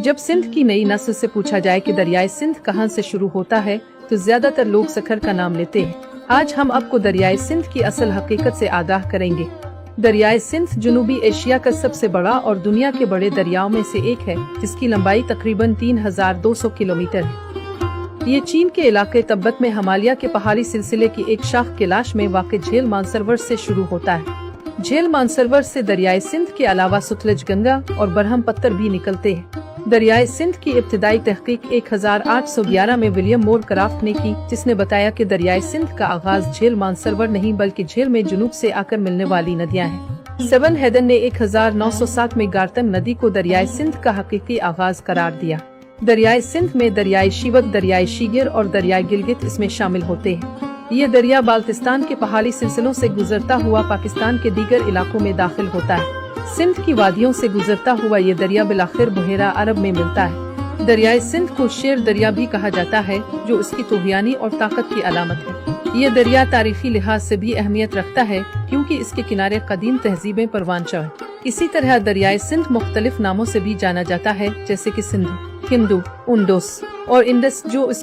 जब सिंध की नई नस्ल से पूछा जाए कि दरियाए सिंध कहां से शुरू होता है तो ज्यादातर लोग सखर का नाम लेते हैं। आज हम आपको दरियाए सिंध की असल हकीकत से आगाह करेंगे। दरियाए सिंध जनूबी एशिया का सबसे बड़ा और दुनिया के बड़े दरियाओं में से एक है, जिसकी लंबाई तकरीबन 3200 किलोमीटर है। ये चीन के इलाके तिब्बत में हिमालय के पहाड़ी सिलसिले की एक शाख कैलाश में वाक़ झेल मानसरोवर से शुरू होता है। झेल मानसरोवर से दरियाए सिंध के अलावा सतलज, गंगा और बरहम पत्थर भी निकलते हैं। दरियाए सिंध की इब्तिदाई तहकीक 1811 में विलियम मोर क्राफ्ट ने की, जिसने बताया कि दरियाए सिंध का आगाज झेल मानसरोवर नहीं बल्कि झेल में जुनूब से आकर मिलने वाली नदियां हैं। सेवन हेडन ने 1907 में गार्तम नदी को दरियाए सिंध का हकीकी आगाज करार दिया। दरियाए सिंध में दरियाए शीवक, दरियाए शीगिर और दरियाए गिलगित इसमें शामिल होते हैं। ये दरिया बाल्टिस्तान के पहाड़ी सिलसिलों से गुजरता हुआ पाकिस्तान के दीगर इलाकों में दाखिल होता है। सिंध की वादियों से गुजरता हुआ ये दरिया बिलाखिर बहेरा अरब में मिलता है। दरियाए सिंध को शेर दरिया भी कहा जाता है, जो उसकी तुग़यानी और ताकत की अलामत है। ये दरिया तारीखी लिहाज से भी अहमियत रखता है, क्योंकि इसके किनारे कदीम तहजीबें परवानचा है। इसी तरह दरियाए सिंध मुख्तलिफ नामों से भी जाना जाता है, जैसे कि सिंधु, हिंदू, उंडोस और इंडस, जो इस